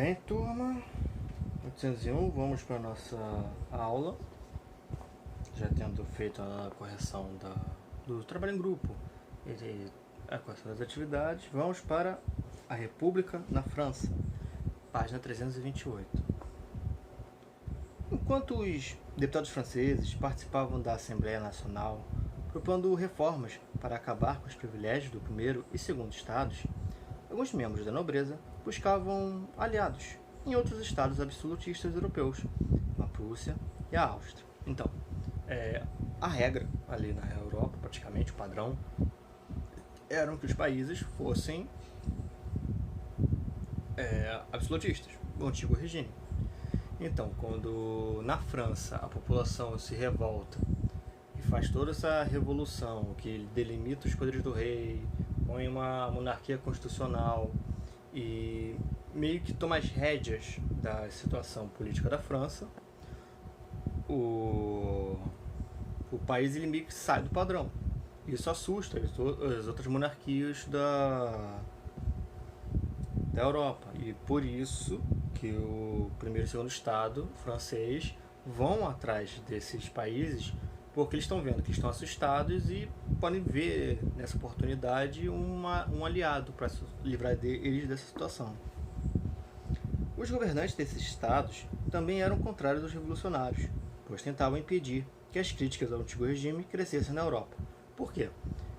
Bem, turma, 801, vamos para a nossa aula. Já tendo feito a correção do trabalho em grupo e a correção das atividades, vamos para a República na França, página 328. Enquanto os deputados franceses participavam da Assembleia Nacional, propondo reformas para acabar com os privilégios do primeiro e segundo estados, alguns membros da nobreza buscavam aliados em outros estados absolutistas europeus, como a Prússia e a Áustria. Então, a regra ali na Europa, praticamente o padrão, eram que os países fossem absolutistas, o antigo regime. Então, quando na França a população se revolta e faz toda essa revolução que delimita os poderes do rei, põe uma monarquia constitucional e meio que toma as rédeas da situação política da França, o país ele meio que sai do padrão. Isso assusta as outras monarquias da Europa. E por isso que o primeiro e segundo estado francês vão atrás desses países, porque eles estão vendo que estão assustados e podem ver nessa oportunidade um aliado para livrar eles dessa situação. Os governantes desses estados também eram contrários aos revolucionários, pois tentavam impedir que as críticas ao antigo regime crescessem na Europa. Por quê?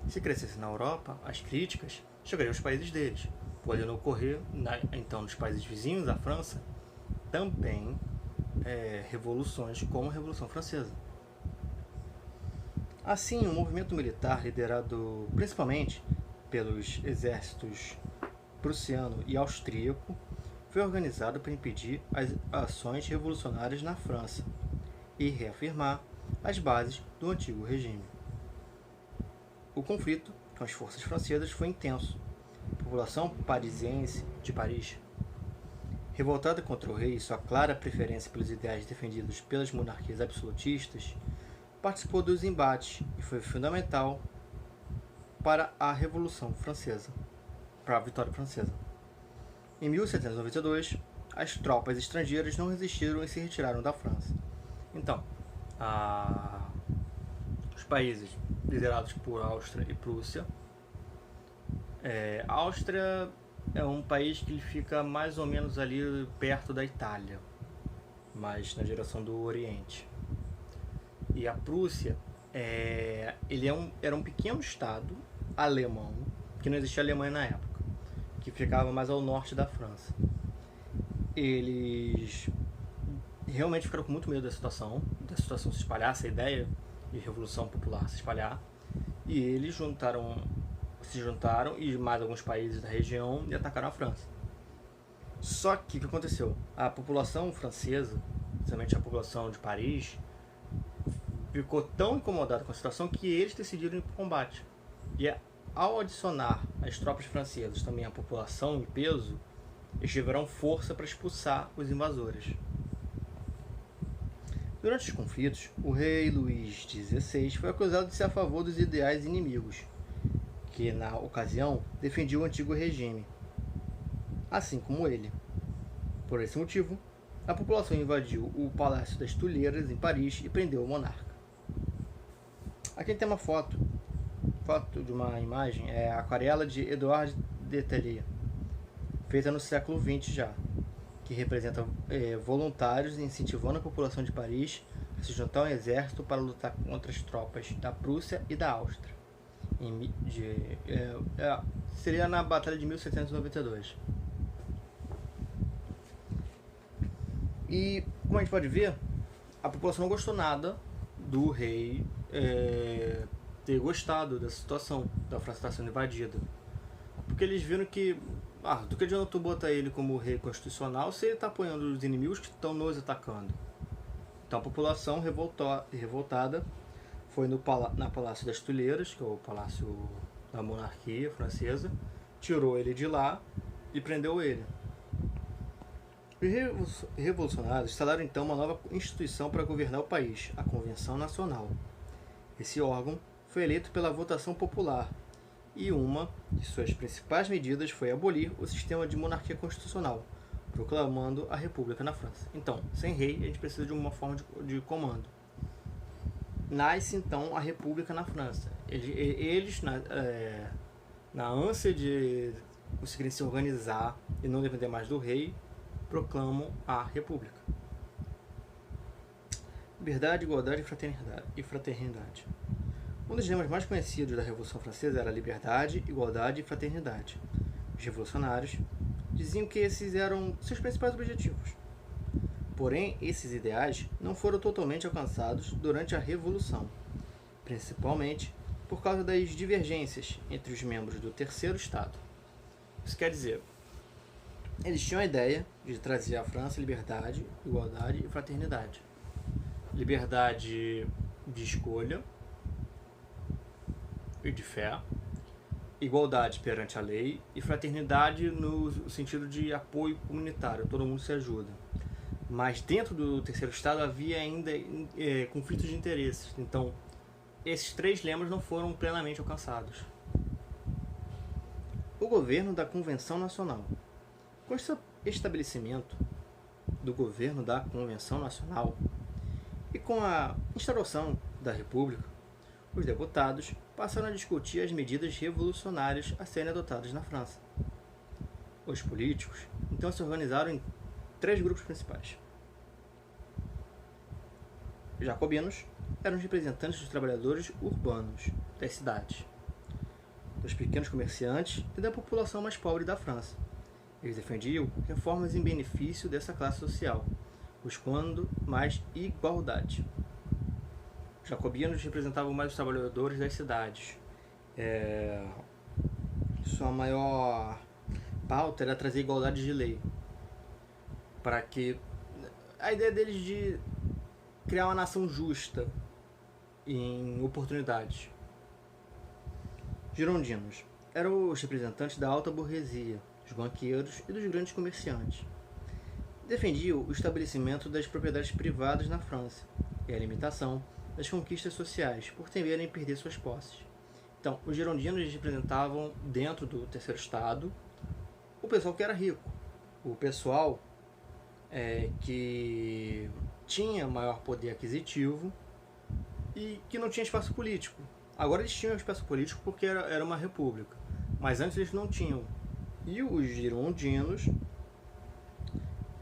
Se crescessem na Europa, as críticas chegariam aos países deles, podendo ocorrer então nos países vizinhos à França também revoluções como a Revolução Francesa. Assim, o movimento militar, liderado principalmente pelos exércitos prussiano e austríaco, foi organizado para impedir as ações revolucionárias na França e reafirmar as bases do antigo regime. O conflito com as forças francesas foi intenso. A população parisiense de Paris, revoltada contra o rei e sua clara preferência pelos ideais defendidos pelas monarquias absolutistas, participou dos embates e foi fundamental para a Revolução Francesa, para a vitória francesa. Em 1792, as tropas estrangeiras não resistiram e se retiraram da França. Então, os países liderados por Áustria e Prússia, a Áustria é um país que ele fica mais ou menos ali perto da Itália, mas na direção do Oriente. E a Prússia, era um pequeno estado alemão, que não existia Alemanha na época, que ficava mais ao norte da França. Eles realmente ficaram com muito medo da situação se espalhar, essa ideia de revolução popular se espalhar, e eles se juntaram e mais alguns países da região e atacaram a França. Só que o que aconteceu? A população francesa, principalmente a população de Paris, ficou tão incomodada com a situação que eles decidiram ir para o combate. E ao adicionar as tropas francesas também a população em peso, eles tiveram força para expulsar os invasores. Durante os conflitos, o rei Luís XVI foi acusado de ser a favor dos ideais inimigos, que na ocasião defendiam o antigo regime, assim como ele. Por esse motivo, a população invadiu o Palácio das Tulheiras em Paris e prendeu o monarca. Aqui tem uma foto de uma imagem, a aquarela de Edouard de Tellier, feita no século XX já, que representa voluntários incentivando a população de Paris a se juntar ao exército para lutar contra as tropas da Prússia e da Áustria. Seria na Batalha de 1792. E, como a gente pode ver, a população não gostou nada do rei ter gostado dessa situação, da França estar sendo invadida. Porque eles viram que, do que adianta tu botar ele como rei constitucional se ele está apoiando os inimigos que estão nos atacando? Então a população revoltada foi na Palácio das Tulheiras, que é o palácio da monarquia francesa, tirou ele de lá e prendeu ele. Os revolucionários instalaram então uma nova instituição para governar o país, a Convenção Nacional. Esse órgão foi eleito pela votação popular e uma de suas principais medidas foi abolir o sistema de monarquia constitucional, proclamando a república na França. Então, sem rei, a gente precisa de uma forma de comando. Nasce, então, a república na França. Eles na ânsia de conseguirem se organizar e não depender mais do rei, proclamam a república. Liberdade, igualdade e fraternidade. Um dos lemas mais conhecidos da Revolução Francesa era liberdade, igualdade e fraternidade. Os revolucionários diziam que esses eram seus principais objetivos. Porém, esses ideais não foram totalmente alcançados durante a Revolução, principalmente por causa das divergências entre os membros do Terceiro Estado. Isso quer dizer, eles tinham a ideia de trazer à França liberdade, igualdade e fraternidade. Liberdade de escolha e de fé, igualdade perante a lei e fraternidade no sentido de apoio comunitário, todo mundo se ajuda. Mas dentro do Terceiro Estado havia ainda conflitos de interesses, então esses três lemas não foram plenamente alcançados. O governo da Convenção Nacional. Com o estabelecimento do governo da Convenção Nacional e com a instauração da República, os deputados passaram a discutir as medidas revolucionárias a serem adotadas na França. Os políticos então se organizaram em 3 grupos principais. Os jacobinos eram os representantes dos trabalhadores urbanos das cidades, dos pequenos comerciantes e da população mais pobre da França. Eles defendiam reformas em benefício dessa classe social, buscando mais igualdade. Os jacobinos representavam mais os trabalhadores das cidades. Sua maior pauta era trazer igualdade de lei, para que a ideia deles de criar uma nação justa em oportunidades. Girondinos eram os representantes da alta burguesia, dos banqueiros e dos grandes comerciantes. Defendiam o estabelecimento das propriedades privadas na França e a limitação das conquistas sociais por temerem perder suas posses. Então, os girondinos representavam, dentro do Terceiro Estado, o pessoal que era rico, o pessoal que tinha maior poder aquisitivo e que não tinha espaço político. Agora eles tinham espaço político porque era uma república, mas antes eles não tinham. E os girondinos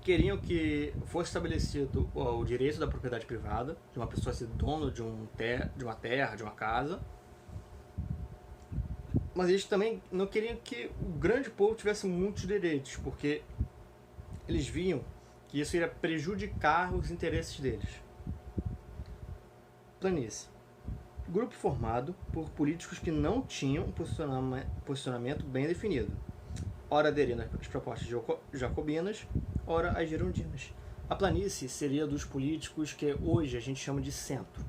queriam que fosse estabelecido o direito da propriedade privada, de uma pessoa ser dono de uma terra, de uma casa, mas eles também não queriam que o grande povo tivesse muitos direitos, porque eles viam que isso iria prejudicar os interesses deles. Planície. Grupo formado por políticos que não tinham um posicionamento bem definido, ora aderindo às propostas jacobinas, ora às girondinas. A planície seria dos políticos que hoje a gente chama de centro,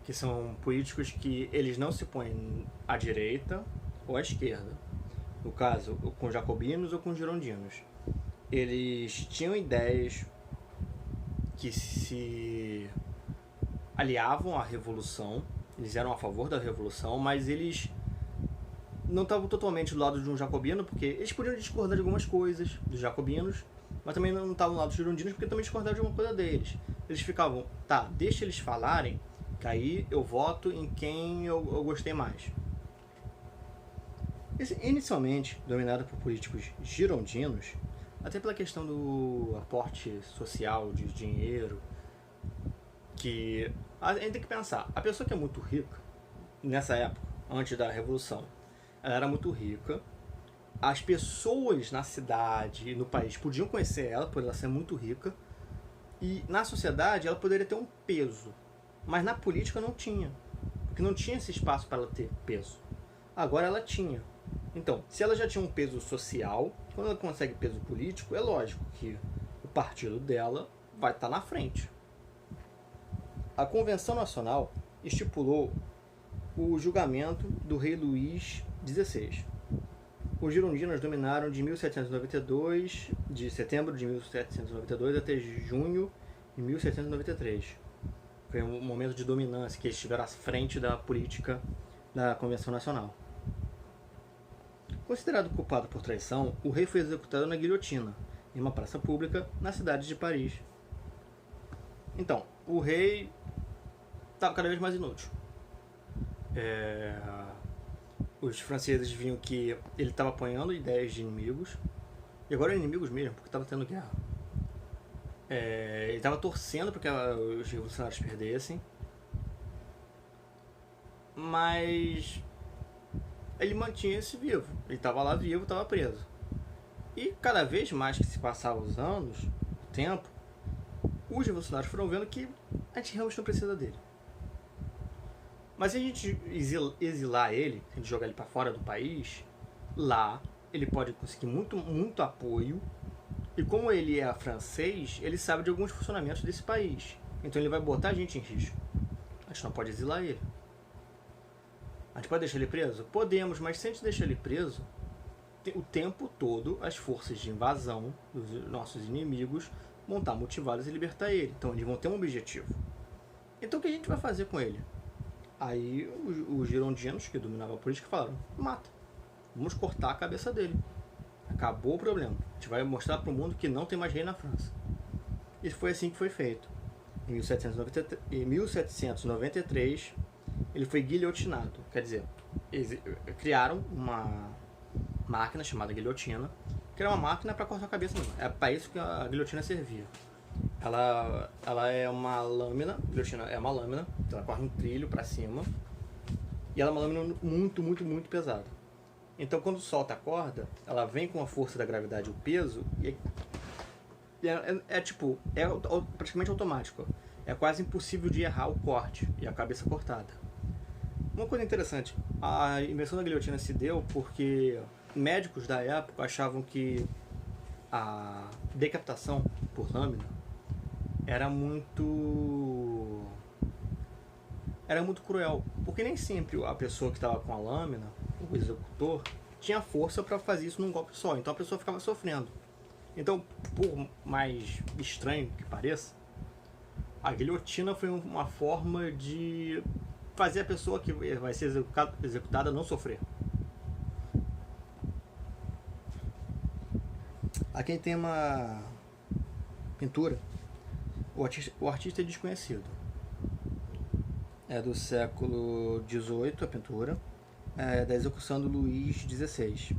que são políticos que eles não se põem à direita ou à esquerda, no caso, com jacobinos ou com girondinos. Eles tinham ideias que se aliavam à revolução, eles eram a favor da revolução, mas eles não estavam totalmente do lado de um jacobino, porque eles podiam discordar de algumas coisas dos jacobinos, mas também não estavam do lado dos girondinos, porque também discordavam de alguma coisa deles. Eles ficavam, tá, deixa eles falarem, que aí eu voto em quem eu gostei mais. Inicialmente dominado por políticos girondinos, até pela questão do aporte social, de dinheiro, que a gente tem que pensar, a pessoa que é muito rica, nessa época, antes da Revolução, ela era muito rica, as pessoas na cidade e no país podiam conhecer ela, por ela ser muito rica, e na sociedade ela poderia ter um peso, mas na política não tinha, porque não tinha esse espaço para ela ter peso. Agora ela tinha. Então, se ela já tinha um peso social, quando ela consegue peso político, é lógico que o partido dela vai estar na frente. A Convenção Nacional estipulou o julgamento do rei Luís XVI. Os girondinos dominaram de 1792, de setembro de 1792 até junho de 1793. Foi um momento de dominância que eles estiveram à frente da política da Convenção Nacional. Considerado culpado por traição, o rei foi executado na guilhotina, em uma praça pública na cidade de Paris. Então, o rei estava cada vez mais inútil. Os franceses viam que ele estava apoiando ideias de inimigos, e agora inimigos mesmo, porque estava tendo guerra. Ele estava torcendo para que os revolucionários perdessem, mas ele mantinha-se vivo. Ele estava lá vivo, estava preso. E cada vez mais que se passavam os anos, o tempo, os revolucionários foram vendo que a gente realmente não precisa dele. Mas se a gente exilar ele, se a gente jogar ele para fora do país, lá ele pode conseguir muito apoio. E como ele é francês, ele sabe de alguns funcionamentos desse país. Então ele vai botar a gente em risco. A gente não pode exilar ele. A gente pode deixar ele preso? Podemos, mas se a gente deixar ele preso, o tempo todo as forças de invasão dos nossos inimigos vão estar motivadas a libertar ele. Então eles vão ter um objetivo. Então o que a gente vai fazer com ele? Aí os girondinos, que dominavam a política, falaram: mata. Vamos cortar a cabeça dele. Acabou o problema. A gente vai mostrar para o mundo que não tem mais rei na França. E foi assim que foi feito. Em 1793, ele foi guilhotinado. Quer dizer, eles criaram uma máquina chamada guilhotina, que era uma máquina para cortar a cabeça mesmo. É para isso que a guilhotina servia. Ela é uma lâmina, a guilhotina é uma lâmina, ela corre um trilho para cima, e ela é uma lâmina muito pesada. Então quando solta a corda, ela vem com a força da gravidade, o peso, e é praticamente automático. É quase impossível de errar o corte e a cabeça cortada. Uma coisa interessante, a invenção da guilhotina se deu porque médicos da época achavam que a decapitação por lâmina era muito cruel, porque nem sempre a pessoa que estava com a lâmina, o executor, tinha força para fazer isso num golpe só, então a pessoa ficava sofrendo. Então, por mais estranho que pareça, a guilhotina foi uma forma de fazer a pessoa que vai ser executada não sofrer. Aqui tem uma pintura. O artista é desconhecido. É do século XVIII a pintura, da execução do Luís XVI.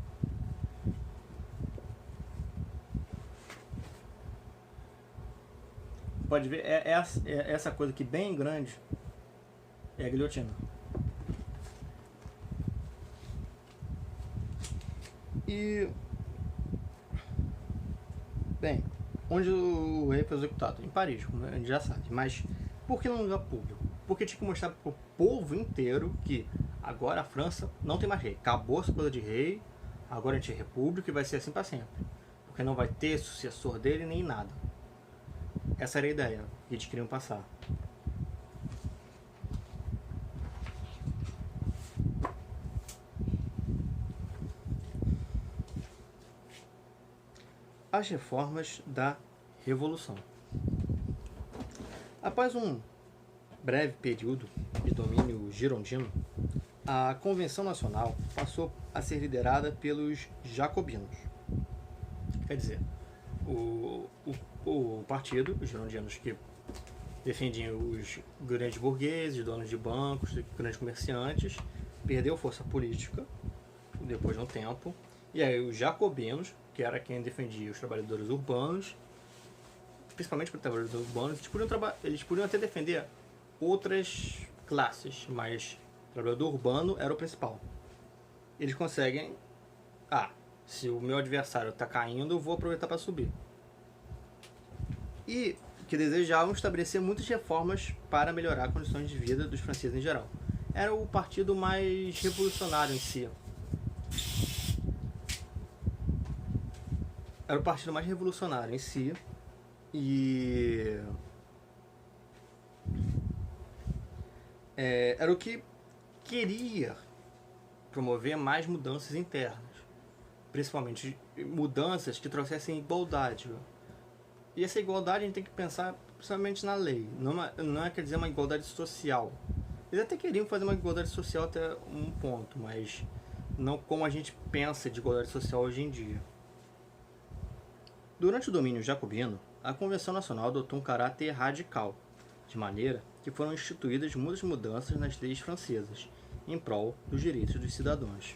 Pode ver, essa coisa aqui bem grande é a guilhotina. E bem, onde o rei foi executado? Em Paris, como a gente já sabe. Mas por que num lugar público? Porque tinha que mostrar para o povo inteiro que agora a França não tem mais rei. Acabou essa coisa de rei, agora a gente é república e vai ser assim para sempre. Porque não vai ter sucessor dele nem nada. Essa era a ideia que eles queriam passar. As reformas da Revolução. Após um breve período de domínio girondino, a Convenção Nacional passou a ser liderada pelos jacobinos. Quer dizer, o partido, os girondinos que defendiam os grandes burgueses, donos de bancos, grandes comerciantes, perdeu força política depois de um tempo, e aí os jacobinos, que era quem defendia os trabalhadores urbanos, principalmente para os trabalhadores urbanos, eles podiam até defender outras classes, mas o trabalhador urbano era o principal. Eles conseguem, se o meu adversário está caindo, eu vou aproveitar para subir. E que desejavam estabelecer muitas reformas para melhorar as condições de vida dos franceses em geral. Era o partido mais revolucionário em si. E era o que queria promover mais mudanças internas, principalmente mudanças que trouxessem igualdade. E essa igualdade a gente tem que pensar principalmente na lei, não quer dizer uma igualdade social. Eles até queriam fazer uma igualdade social até um ponto, mas não como a gente pensa de igualdade social hoje em dia. Durante o domínio jacobino, a Convenção Nacional adotou um caráter radical, de maneira que foram instituídas muitas mudanças nas leis francesas, em prol dos direitos dos cidadãos.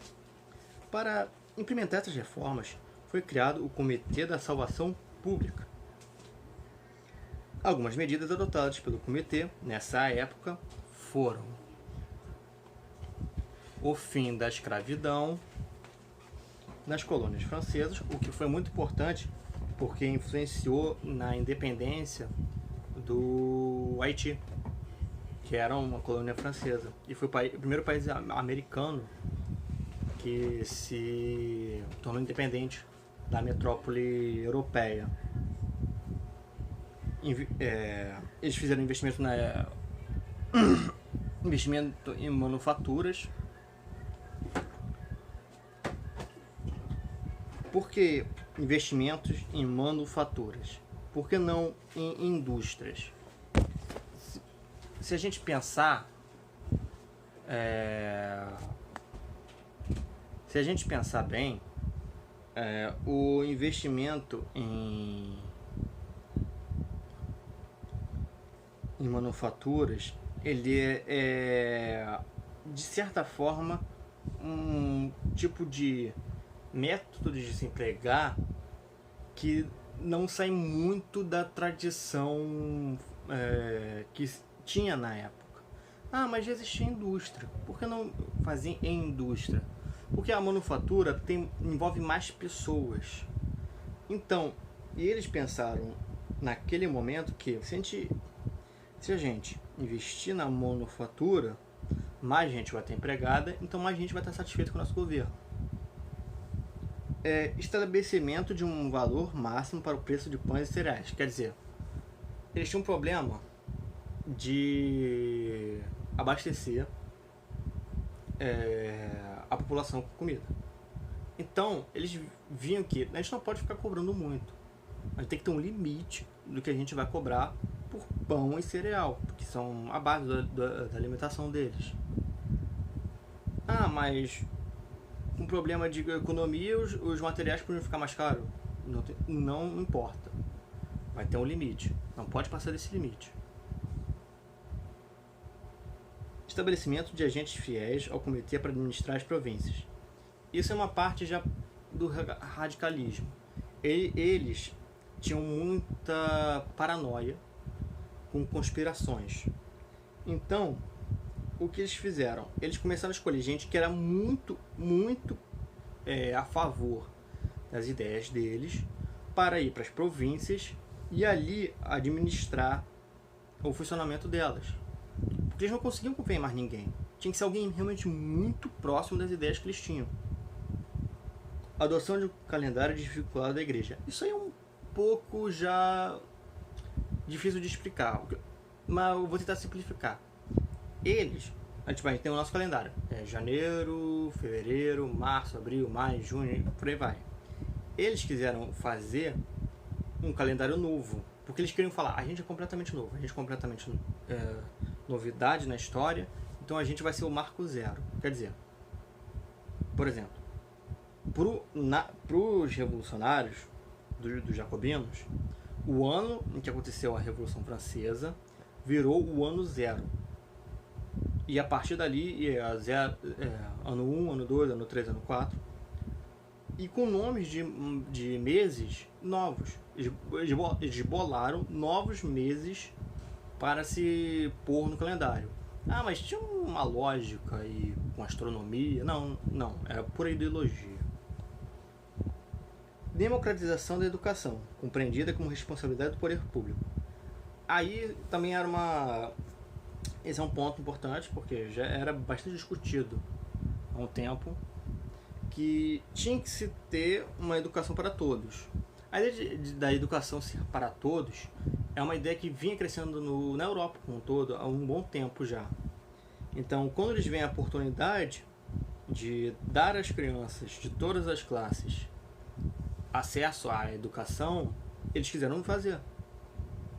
Para implementar essas reformas, foi criado o Comitê da Salvação Pública. Algumas medidas adotadas pelo comitê nessa época foram o fim da escravidão nas colônias francesas, o que foi muito importante porque influenciou na independência do Haiti, que era uma colônia francesa, e foi o primeiro país americano que se tornou independente da metrópole europeia. Eles fizeram investimento em manufaturas. Por que investimentos em manufaturas? Por que não em indústrias? Se a gente pensar, bem, o investimento em manufaturas, ele é de certa forma um tipo de método de se empregar que não sai muito da tradição que tinha na época. Mas já existia indústria. Por que não fazer em indústria? Porque a manufatura envolve mais pessoas. Então, eles pensaram naquele momento que se a gente investir na manufatura, mais gente vai ter empregada, então mais gente vai estar satisfeita com o nosso governo. Estabelecimento de um valor máximo para o preço de pães e cereais. Quer dizer, eles tinham um problema de abastecer a população com comida. Então, eles viam que a gente não pode ficar cobrando muito. A gente tem que ter um limite do que a gente vai cobrar por pão e cereal, porque são a base da alimentação deles. Mas com problema de economia, os materiais podem ficar mais caros. Não importa. Vai ter um limite. Não pode passar desse limite. Estabelecimento de agentes fiéis ao comitê para administrar as províncias. Isso é uma parte já do radicalismo. Eles tinham muita paranoia com conspirações. Então, o que eles fizeram? Eles começaram a escolher gente que era muito a favor das ideias deles para ir para as províncias e ali administrar o funcionamento delas. Porque eles não conseguiam confiar em mais ninguém. Tinha que ser alguém realmente muito próximo das ideias que eles tinham. Adoção de um calendário dificultado da igreja. Isso aí é um pouco já difícil de explicar, mas eu vou tentar simplificar. A gente tem o nosso calendário. Janeiro, fevereiro, março, abril, maio, junho, por aí vai. Eles quiseram fazer um calendário novo, porque eles queriam falar, a gente é completamente novo, a gente é completamente novidade na história, então a gente vai ser o marco zero. Quer dizer, por exemplo, para os revolucionários, dos jacobinos, o ano em que aconteceu a Revolução Francesa virou o ano zero. E a partir dali, ano 1, ano 2, ano 3, ano 4, e com nomes de meses novos. Eles bolaram novos meses para se pôr no calendário. Mas tinha uma lógica aí com astronomia? Não, era pura ideologia. Democratização da educação, compreendida como responsabilidade do poder público. Aí também esse é um ponto importante, porque já era bastante discutido há um tempo, que tinha que se ter uma educação para todos. A ideia da educação ser para todos é uma ideia que vinha crescendo na Europa como um todo há um bom tempo já. Então, quando eles veem a oportunidade de dar às crianças de todas as classes acesso à educação, eles quiseram fazer,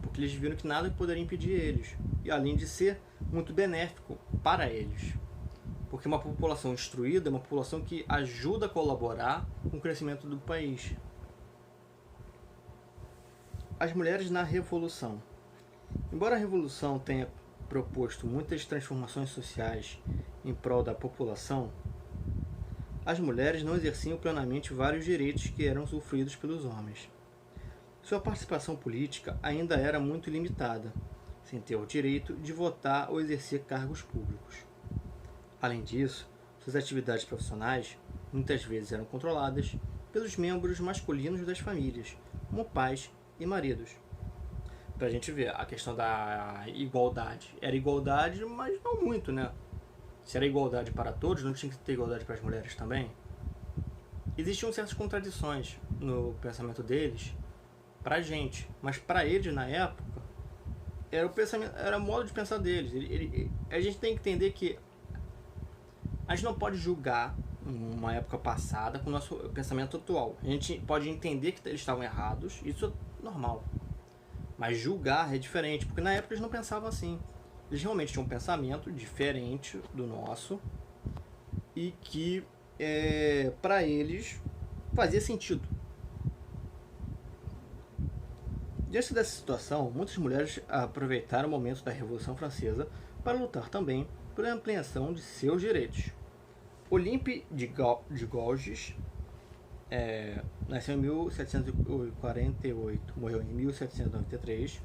porque eles viram que nada poderia impedir eles, e além de ser muito benéfico para eles, porque uma população instruída é uma população que ajuda a colaborar com o crescimento do país. As mulheres na Revolução. Embora a Revolução tenha proposto muitas transformações sociais em prol da população, as mulheres não exerciam plenamente vários direitos que eram sofridos pelos homens. Sua participação política ainda era muito limitada, sem ter o direito de votar ou exercer cargos públicos. Além disso, suas atividades profissionais muitas vezes eram controladas pelos membros masculinos das famílias, como pais e maridos. Pra gente ver a questão da igualdade. Era igualdade, mas não muito, né? Se era igualdade para todos, não tinha que ter igualdade para as mulheres também? Existiam certas contradições no pensamento deles pra gente, mas pra eles na época era o pensamento, era o modo de pensar deles. A gente tem que entender que a gente não pode julgar uma época passada com o nosso pensamento atual. A gente pode entender que eles estavam errados, isso é normal. Mas julgar é diferente, porque na época eles não pensavam assim. Eles realmente tinham um pensamento diferente do nosso e que para eles fazia sentido. Diante dessa situação, muitas mulheres aproveitaram o momento da Revolução Francesa para lutar também pela ampliação de seus direitos. Olympe de Gouges nasceu em 1748, morreu em 1793,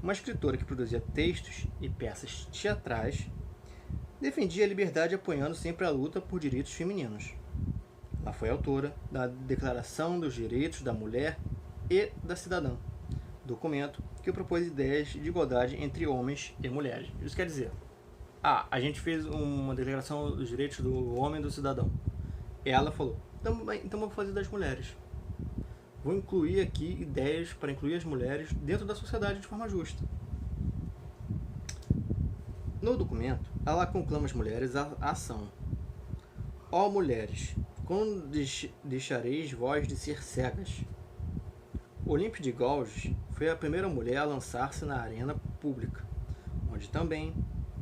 uma escritora que produzia textos e peças teatrais, defendia a liberdade apoiando sempre a luta por direitos femininos. Ela foi autora da Declaração dos Direitos da Mulher e da Cidadã, documento que propôs ideias de igualdade entre homens e mulheres. Isso quer dizer, a gente fez uma declaração dos direitos do homem e do cidadão. Ela falou, então vou fazer das mulheres. Vou incluir aqui ideias para incluir as mulheres dentro da sociedade de forma justa. No documento, ela conclama as mulheres à ação. Ó mulheres, quando deixareis vós de ser cegas? Olympe de Gouges foi a primeira mulher a lançar-se na arena pública, onde também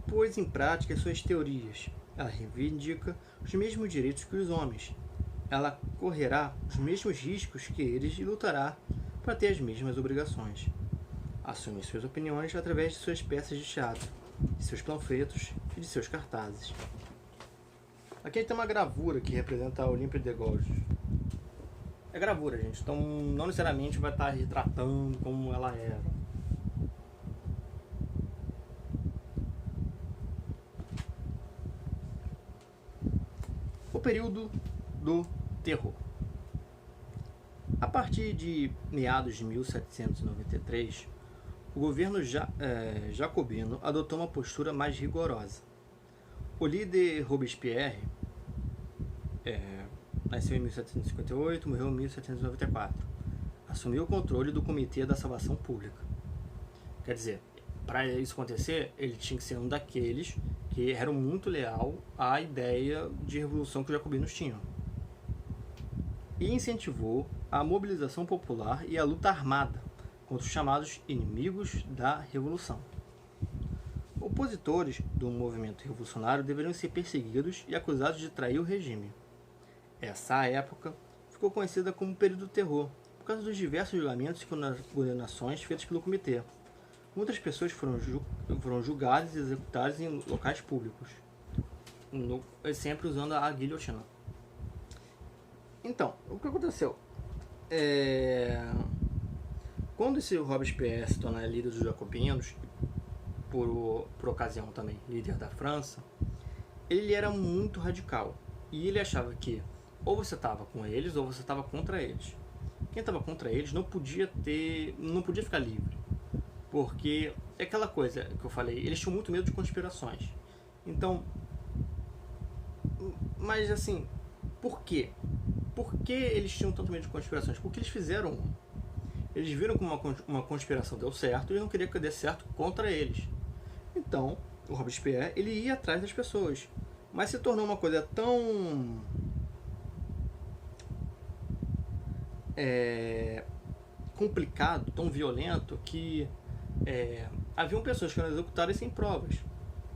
pôs em prática suas teorias. Ela reivindica os mesmos direitos que os homens. Ela correrá os mesmos riscos que eles e lutará para ter as mesmas obrigações. Assume suas opiniões através de suas peças de teatro, de seus panfletos e de seus cartazes. Aqui a gente tem uma gravura que representa a Olympe de Gouges. É gravura, gente, então não necessariamente vai estar retratando como ela era. O período do terror. A partir de meados de 1793, o governo jacobino adotou uma postura mais rigorosa. O líder Robespierre nasceu em 1758, morreu em 1794. Assumiu o controle do Comitê da Salvação Pública. Quer dizer, para isso acontecer, ele tinha que ser um daqueles que eram muito leal à ideia de revolução que os jacobinos tinham. E incentivou a mobilização popular e a luta armada contra os chamados inimigos da Revolução. Opositores do movimento revolucionário deveriam ser perseguidos e acusados de trair o regime. Essa época ficou conhecida como período do terror, por causa dos diversos julgamentos e condenações feitos pelo comitê. Muitas pessoas foram julgadas e executadas em locais públicos, sempre usando a guilhotina. Então, o que aconteceu? Quando esse Robespierre se torna líder dos jacobinos, por ocasião também líder da França, ele era muito radical. E ele achava que ou você estava com eles ou você estava contra eles. Quem estava contra eles não podia ficar livre. Porque é aquela coisa que eu falei, eles tinham muito medo de conspirações. Então, mas assim, por quê? Por que eles tinham tanto medo de conspirações? Porque eles fizeram. Eles viram que uma conspiração deu certo e eles não queriam que desse certo contra eles. Então, o Robespierre, ele ia atrás das pessoas. Mas se tornou uma coisa tão complicado, tão violento, que haviam pessoas que eram executadas sem provas.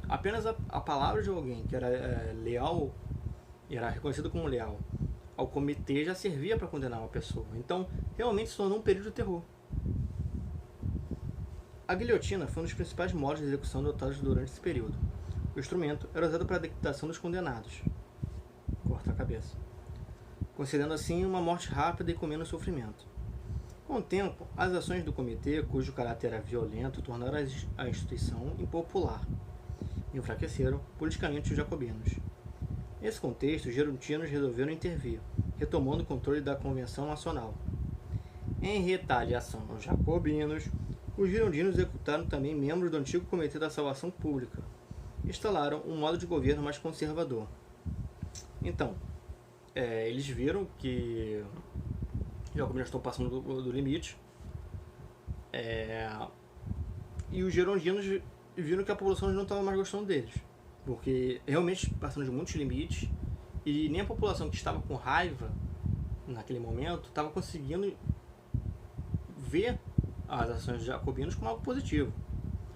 Apenas a palavra de alguém que era leal, era reconhecido como leal ao comitê, já servia para condenar uma pessoa. Então, realmente se tornou um período de terror. A guilhotina foi um dos principais modos de execução adotados durante esse período. O instrumento era usado para a decapitação dos condenados. Corta a cabeça. Concedendo assim uma morte rápida e com menos sofrimento. Com o tempo, as ações do comitê, cujo caráter era violento, tornaram a instituição impopular e enfraqueceram politicamente os jacobinos. Nesse contexto, os gerondinos resolveram intervir, retomando o controle da Convenção Nacional. Em retaliação aos jacobinos, os girondinos executaram também membros do antigo Comitê da Salvação Pública. Instalaram um modo de governo mais conservador. Então, eles viram que os jacobinos estão passando do limite, e os girondinos viram que a população não estava mais gostando deles, porque realmente passando de muitos limites, e nem a população que estava com raiva naquele momento estava conseguindo ver as ações dos jacobinos como algo positivo.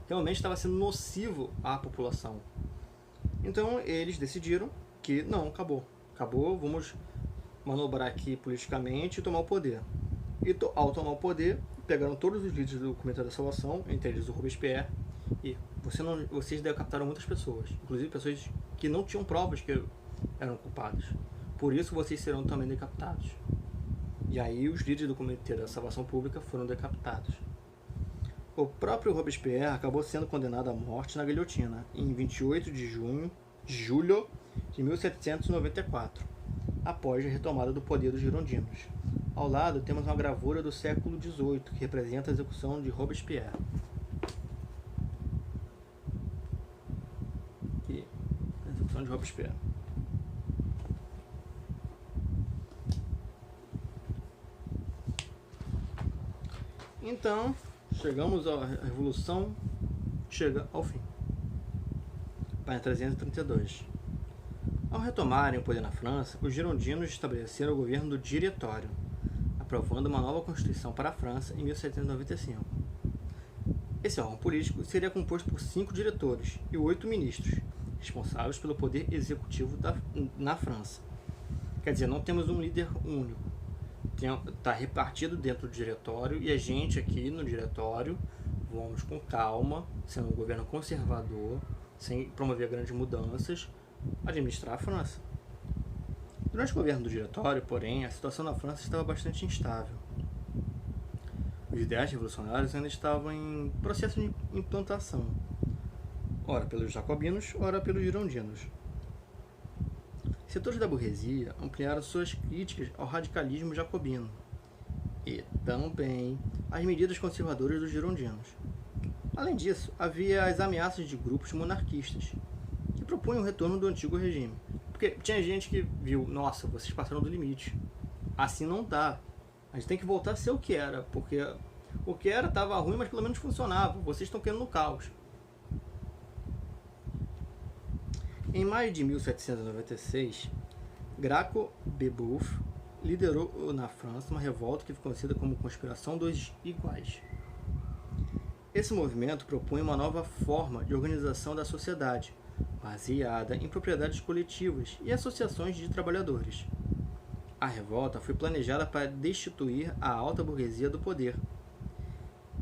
Realmente estava sendo nocivo à população. Então eles decidiram que não, acabou, vamos manobrar aqui politicamente e tomar o poder. E ao tomar o poder, pegaram todos os líderes do Comitê da Salvação, entre eles o Robespierre, e vocês decapitaram muitas pessoas, inclusive pessoas que não tinham provas que eram culpadas. Por isso vocês serão também decapitados. E aí os líderes do Comitê da Salvação Pública foram decapitados. O próprio Robespierre acabou sendo condenado à morte na guilhotina em 28 de julho de 1794, após a retomada do poder dos girondinos. Ao lado temos uma gravura do século XVIII, que representa a execução de Robespierre. Aqui, a execução de Robespierre. Então, chegamos à Revolução, chega ao fim. Página 332. Ao retomarem o poder na França, os girondinos estabeleceram o governo do Diretório, aprovando uma nova Constituição para a França em 1795. Esse órgão político seria composto por 5 diretores e 8 ministros, responsáveis pelo poder executivo na França. Quer dizer, não temos um líder único. Está repartido dentro do diretório, e a gente aqui no diretório vamos com calma, sendo um governo conservador, sem promover grandes mudanças, administrar a França. Durante o governo do diretório, porém, a situação na França estava bastante instável. Os ideais revolucionários ainda estavam em processo de implantação, ora pelos jacobinos, ora pelos girondinos. Setores da burguesia ampliaram suas críticas ao radicalismo jacobino e também às medidas conservadoras dos girondinos. Além disso, havia as ameaças de grupos monarquistas que propunham o retorno do antigo regime. Porque tinha gente que viu, nossa, vocês passaram do limite, assim não dá, a gente tem que voltar a ser o que era, porque o que era estava ruim, mas pelo menos funcionava, vocês estão querendo no caos. Em maio de 1796, Graco Bebouf liderou na França uma revolta que ficou conhecida como Conspiração dos Iguais. Esse movimento propunha uma nova forma de organização da sociedade, baseada em propriedades coletivas e associações de trabalhadores. A revolta foi planejada para destituir a alta burguesia do poder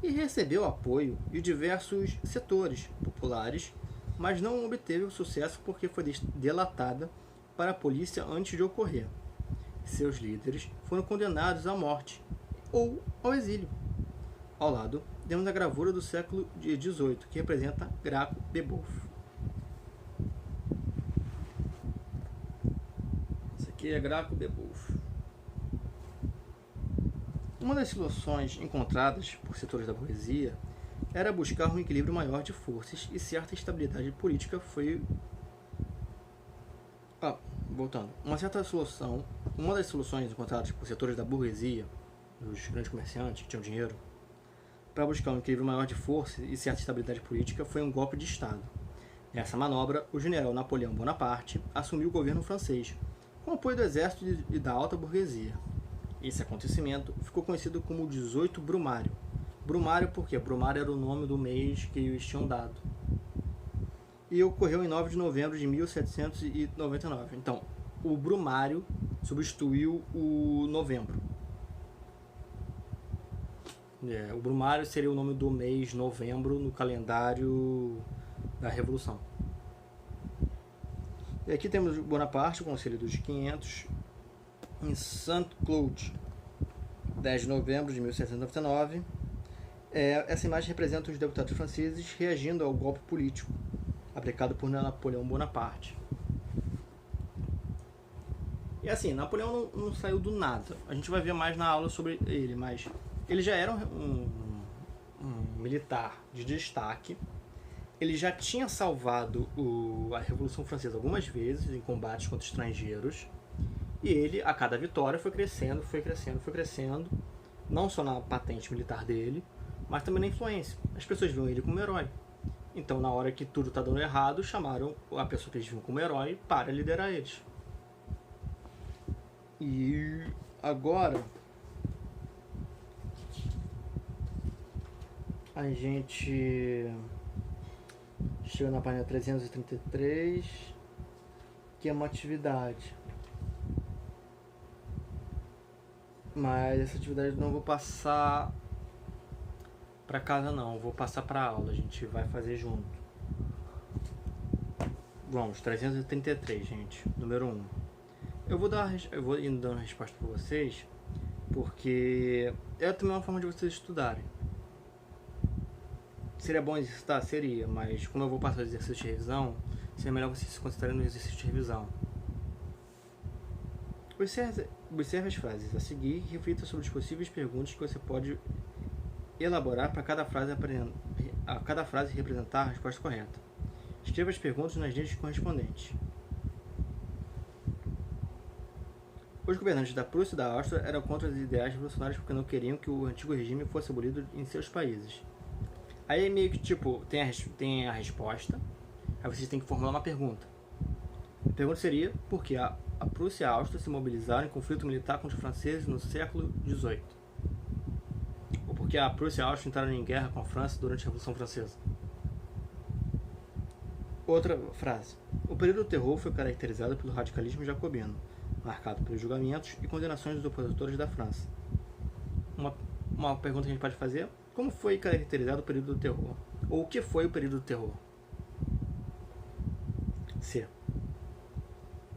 e recebeu apoio de diversos setores populares, mas não obteve o sucesso porque foi delatada para a polícia antes de ocorrer. Seus líderes foram condenados à morte ou ao exílio. Ao lado, temos a gravura do século XVIII, que representa Graco Bebouf. Esse aqui é Graco Bebouf. Uma das soluções encontradas por setores da burguesia era buscar um equilíbrio maior de forças e certa estabilidade política foi... voltando. Uma das soluções encontradas por setores da burguesia, dos grandes comerciantes que tinham dinheiro, para buscar um equilíbrio maior de força e certa estabilidade política foi um golpe de Estado. Nessa manobra, o general Napoleão Bonaparte assumiu o governo francês, com o apoio do exército e da alta burguesia. Esse acontecimento ficou conhecido como o 18 Brumário. Brumário porque Brumário era o nome do mês que eles tinham dado. E ocorreu em 9 de novembro de 1799. Então, o Brumário substituiu o novembro. O Brumário seria o nome do mês novembro no calendário da Revolução. E aqui temos Bonaparte, o Conselho dos 500, em Saint-Cloud, 10 de novembro de 1799. Essa imagem representa os deputados franceses reagindo ao golpe político aplicado por Napoleão Bonaparte. E assim, Napoleão não saiu do nada. A gente vai ver mais na aula sobre ele, mas ele já era um militar de destaque. Ele já tinha salvado a Revolução Francesa algumas vezes em combates contra estrangeiros. E ele, a cada vitória, foi crescendo, não só na patente militar dele, mas também na influência. As pessoas viam ele como herói. Então, na hora que tudo está dando errado, chamaram a pessoa que eles viam como herói para liderar eles. E agora a gente chega na página 333, que é uma atividade. Mas essa atividade eu não vou passar para casa não, vou passar para aula, a gente vai fazer junto. Vamos, 333, gente, número 1. Eu vou indo dando a resposta para vocês, porque é também uma forma de vocês estudarem. Seria bom exercitar? Seria, mas como eu vou passar o exercício de revisão, seria melhor vocês se concentrarem no exercício de revisão. Observe as frases a seguir e reflita sobre as possíveis perguntas que você pode elaborar para cada frase representar a resposta correta. Escreva as perguntas nas linhas correspondentes. Os governantes da Prússia e da Áustria eram contra as ideias revolucionárias porque não queriam que o antigo regime fosse abolido em seus países. Aí meio que tipo, tem a resposta, aí vocês têm que formular uma pergunta. A pergunta seria, por que a Prússia e a Áustria se mobilizaram em conflito militar contra os franceses no século XVIII? Ou por que a Prússia e a Áustria entraram em guerra com a França durante a Revolução Francesa? Outra frase. O período do terror foi caracterizado pelo radicalismo jacobino, marcado pelos julgamentos e condenações dos opositores da França. Uma pergunta que a gente pode fazer: como foi caracterizado o período do terror? Ou o que foi o período do terror? C.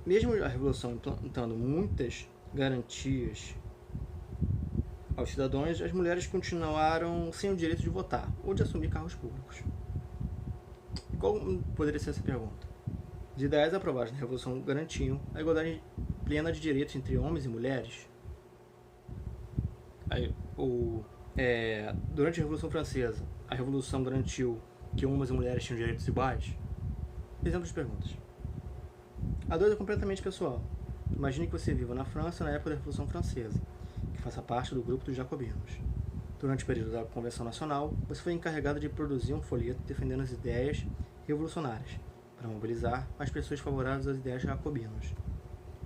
Mesmo a Revolução implantando muitas garantias aos cidadãos, as mulheres continuaram sem o direito de votar ou de assumir cargos públicos. Qual poderia ser essa pergunta? Os ideais aprovados na Revolução garantiam a igualdade plena de direitos entre homens e mulheres. Durante a Revolução Francesa, a Revolução garantiu que homens e mulheres tinham direitos iguais? Exemplo de perguntas. A 2 é completamente pessoal. Imagine que você viva na França na época da Revolução Francesa, que faça parte do grupo dos jacobinos. Durante o período da Convenção Nacional, você foi encarregado de produzir um folheto defendendo as ideias revolucionárias, para mobilizar as pessoas favoráveis às ideias jacobinas.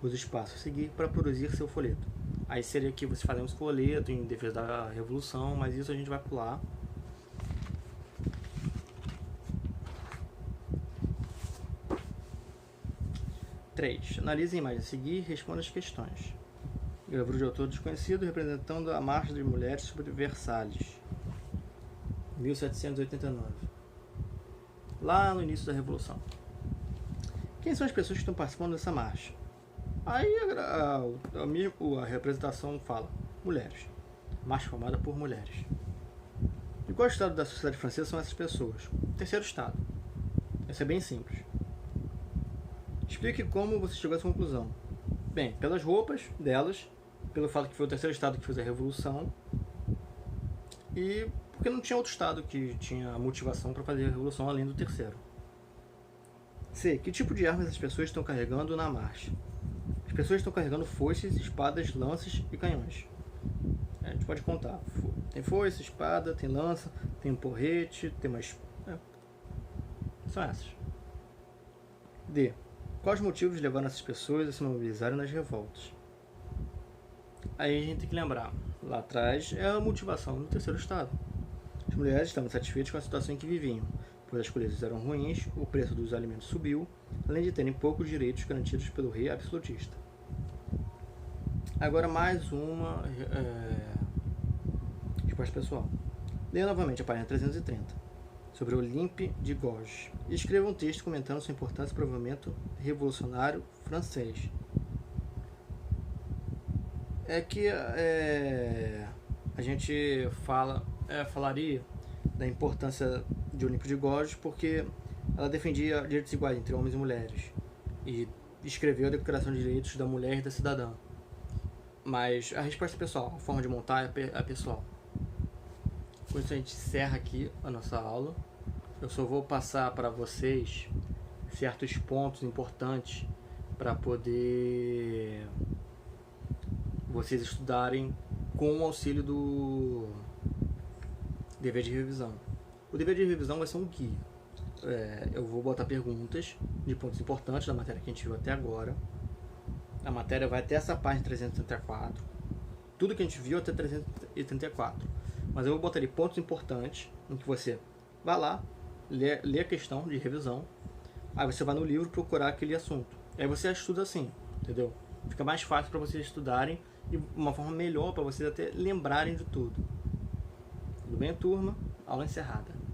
Use o espaço a seguir para produzir seu folheto. Aí seria que você fazer um folheto em defesa da Revolução, mas isso a gente vai pular. Três. Analise a imagem a seguir e responda as questões. Livro de autor desconhecido representando a marcha das mulheres sobre Versalhes, 1789. Lá no início da Revolução. Quem são as pessoas que estão participando dessa marcha? Aí a representação fala: mulheres. Marcha formada por mulheres. De qual estado da sociedade francesa são essas pessoas? Terceiro estado. Isso é bem simples. Explique como você chegou a essa conclusão. Bem, pelas roupas delas, pelo fato que foi o terceiro estado que fez a revolução, e porque não tinha outro estado que tinha motivação para fazer a revolução além do terceiro. C. Que tipo de armas as pessoas estão carregando na marcha? As pessoas estão carregando foices, espadas, lanças e canhões. A gente pode contar. Tem foice, espada, tem lança, tem um porrete, tem mais... São essas. D. Quais motivos levaram essas pessoas a se mobilizarem nas revoltas? Aí a gente tem que lembrar, lá atrás é a motivação do terceiro estado. As mulheres estavam satisfeitas com a situação em que viviam, pois as colheitas eram ruins, o preço dos alimentos subiu, além de terem poucos direitos garantidos pelo rei absolutista. Agora mais uma resposta pessoal. Leia novamente a página 330, sobre Olympe de Gouges, e escreva um texto comentando sua importância para o movimento revolucionário francês. É que a gente falaria da importância de Olympe de Gouges porque ela defendia direitos iguais entre homens e mulheres e escreveu a Declaração de Direitos da Mulher e da Cidadã. Mas a resposta é pessoal, a forma de montar é pessoal. Com isso a gente encerra aqui a nossa aula. Eu só vou passar para vocês certos pontos importantes para poder vocês estudarem com o auxílio do dever de revisão. O dever de revisão vai ser um guia. Eu vou botar perguntas de pontos importantes da matéria que a gente viu até agora. A matéria vai até essa página 334. Tudo que a gente viu até 334. Mas eu vou botar ali pontos importantes em que você vai lá, lê a questão de revisão. Aí você vai no livro procurar aquele assunto. Aí você estuda assim, entendeu? Fica mais fácil para vocês estudarem e uma forma melhor para vocês até lembrarem de tudo. Tudo bem, turma? Aula encerrada.